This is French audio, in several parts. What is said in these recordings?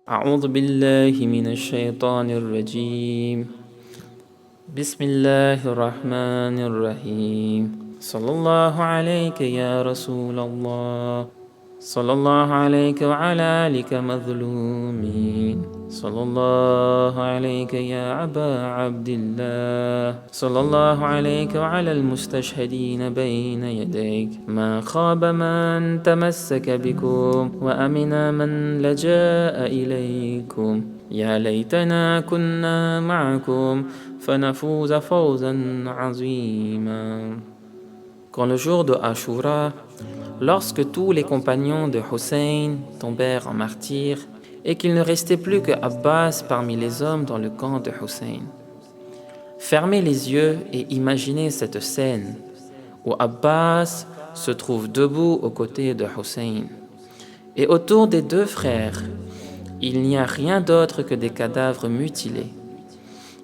أعوذ بالله من الشيطان الرجيم بسم الله الرحمن الرحيم صلى الله عليك يا رسول الله صلى الله عليك وعلى آلك مظلومين صلى الله عليك يا أبا عبد الله صلى الله عليك وعلى المستشهدين بين يديك ما خاب من تمسك بكم وأمن من لجأ إليكم يا ليتنا كنا معكم فنفوز فوزا عظيما. Quand le jour de Ashura, lorsque tous les compagnons de Hussein tombèrent en martyrs et qu'il ne restait plus que Abbas parmi les hommes dans le camp de Hussein, fermez les yeux et imaginez cette scène où Abbas se trouve debout aux côtés de Hussein. Et autour des deux frères, il n'y a rien d'autre que des cadavres mutilés.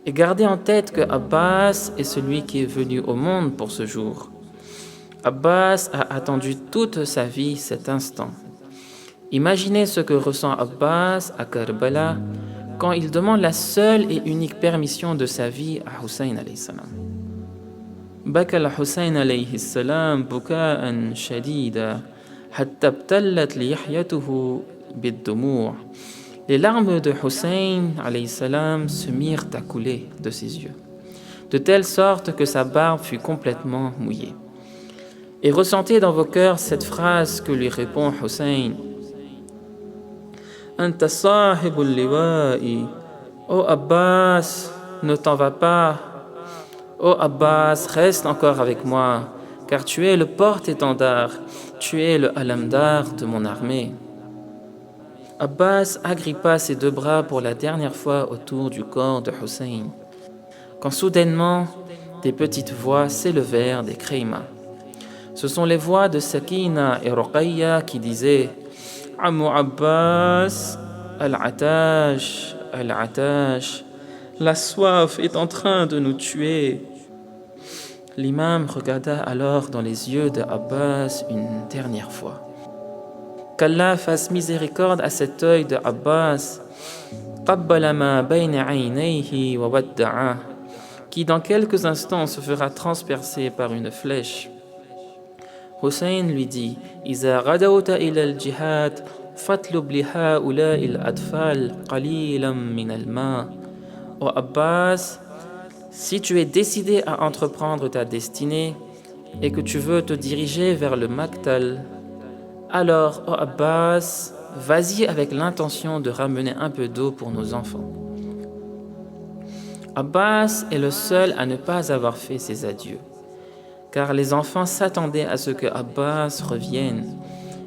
Et gardez en tête que Abbas est celui qui est venu au monde pour ce jour. Abbas a attendu toute sa vie cet instant. Imaginez ce que ressent Abbas à Karbala quand il demande la seule et unique permission de sa vie à Hussein alayhi salam. بكى الحسين عليه السلام بكاء شديدا حتى ابتلت لحيته بالدموع. Les larmes de Hussein alayhi salam se mirent à couler de ses yeux, de telle sorte que sa barbe fut complètement mouillée. Et ressentez dans vos cœurs cette phrase que lui répond Hussein. Anta sahibul liwa'i. Oh Abbas, ne t'en va pas. Oh Abbas, reste encore avec moi, car tu es le porte-étendard, tu es le alamdar de mon armée. Abbas agrippa ses deux bras pour la dernière fois autour du corps de Hussein, quand soudainement des petites voix s'élevèrent des Khayma. Ce sont les voix de Sakina et Ruqayya qui disaient « Ammu Abbas, al-Atash, al-Atash, la soif est en train de nous tuer. » L'imam regarda alors dans les yeux de Abbas une dernière fois. Qu'Allah fasse miséricorde à cet œil de Abbas, qabbala ma bayna aynayhi wa wadda'a, qui dans quelques instants se fera transpercer par une flèche. Hussein lui dit إذا غدوت إلى الجهاد فاطلب لهؤلاء الأطفال قليلا من الماء. Oh Abbas, si tu es décidé à entreprendre ta destinée et que tu veux te diriger vers le Maktal, alors, oh Abbas, vas-y avec l'intention de ramener un peu d'eau pour nos enfants. Abbas est le seul à ne pas avoir fait ses adieux, car les enfants s'attendaient à ce que Abbas revienne,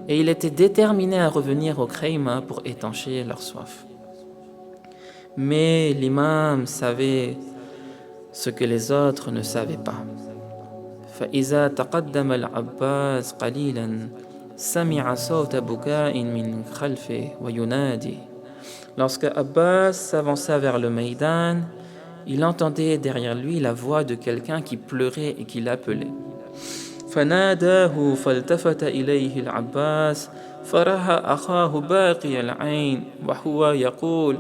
et il était déterminé à revenir au Khayma pour étancher leur soif. Mais l'imam savait ce que les autres ne savaient pas. فإذا تقدم العباس قليلا سمع صوت بكاء من خلفه وينادي. Lorsque Abbas s'avança vers le Maïdan, il entendait derrière lui la voix de quelqu'un qui pleurait et qui l'appelait. فناداه فالتفت إليه العباس فرأى أخاه باقي العين وهو يقول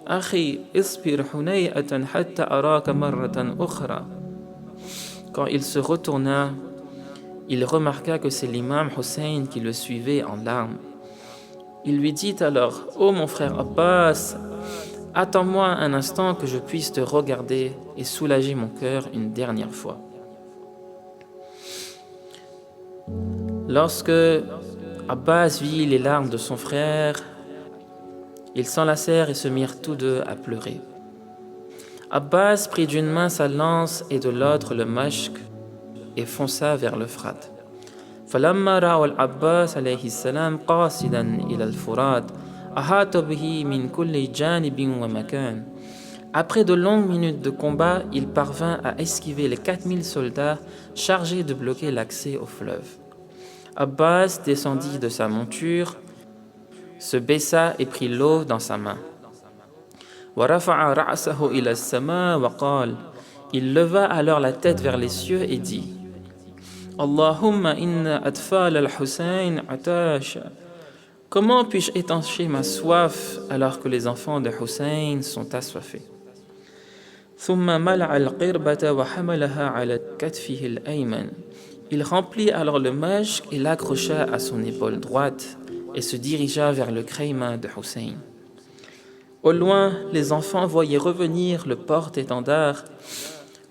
أخي اصبر هنيئة حتى أراك مرة أخرى. Quand il se retourna, il remarqua que c'est l'imam Hussein qui le suivait en larmes. Il lui dit alors « Oh mon frère Abbas, attends-moi un instant que je puisse te regarder et soulager mon cœur une dernière fois. » Lorsque Abbas vit les larmes de son frère, ils s'enlacèrent et se mirent tous deux à pleurer. Abbas prit d'une main sa lance et de l'autre le mashk et fonça vers l'Euphrate. فلما رأوا العباس عليه السلام قاصدا إلى الفرات أحاط به من كل جانب ومكان. Après de longues minutes de combat, il parvint à esquiver les 4000 soldats chargés de bloquer l'accès au fleuve. Abbas descendit de sa monture, se baissa et prit l'eau dans sa main. ورفع رأسه إلى السماء وقال. Il leva alors la tête vers les cieux et dit اللهم إن أطفال الحسين عطاش Comment puis-je étancher ma soif alors que les enfants de Hussein sont assoiffés? ثم ملأ القربة وحملها على كتفه الأيمن. Il remplit alors le mashk et l'accrocha à son épaule droite et se dirigea vers le khayma de Hussein. Au loin, les enfants voyaient revenir le porte-étendard.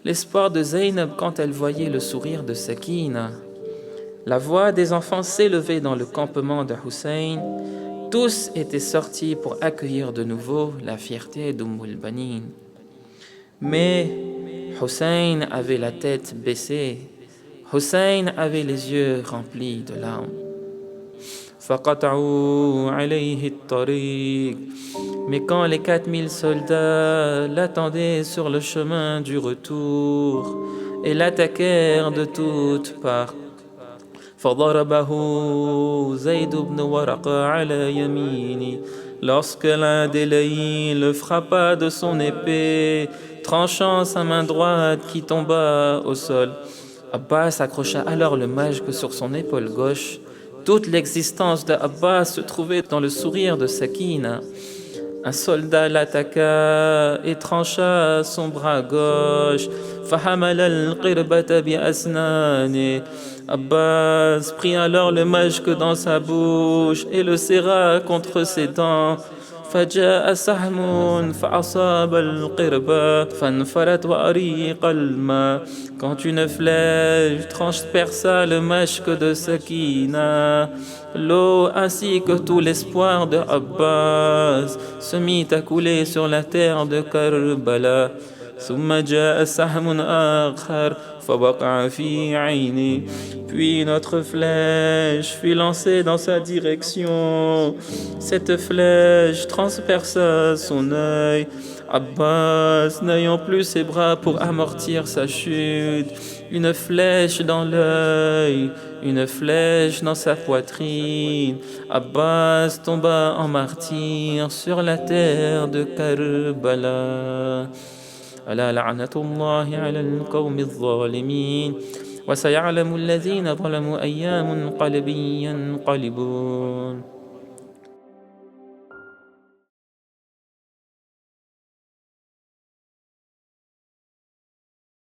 L'espoir de Zaynab quand elle voyait le sourire de Sakina. La voix des enfants s'élevait dans le campement de Hussein. Tous étaient sortis pour accueillir de nouveau la fierté d'Umm-ul-Banin. Mais Hussein avait la tête baissée. Hussein avait les yeux remplis de larmes. فَقَطَعُوا عَلَيْهِ الطَّرِيقِ. Mais quand les 4000 soldats l'attendaient sur le chemin du retour et l'attaquèrent de toutes parts, فَضَرَبَهُ زَيْدُ بْنُ وَرَقَةَ عَلَى يَمِينِهِ. Lorsque l'un des laïcs le frappa de son épée, tranchant sa main droite qui tomba au sol, Abbas accrocha alors le mashk sur son épaule gauche. Toute l'existence d'Abbas se trouvait dans le sourire de Sakina. Un soldat l'attaqua et trancha son bras gauche. فَحَمَلَ الْقِرْبَةَ بِأَسْنَانِهِ. Abbas prit alors le mashk dans sa bouche et le serra contre ses dents. فجاء سهم فأصاب القربة فانفرت وأريق الماء. Quand une flèche transperça le mashk de Sakina, l'eau ainsi que tout l'espoir de Abbas se mit à couler sur la terre de Karbala. ثم جاء سهم آخر فوقع في عيني. Puis notre flèche fut lancée dans sa direction. Cette flèche transperça son œil. Abbas, n'ayant plus ses bras pour amortir sa chute, une flèche dans l'œil, une flèche dans sa poitrine, Abbas tomba en martyr sur la terre de Karbala. ألا لعنة الله على القوم الظالمين وسيعلم الذين ظلموا أي منقلب ينقلبون.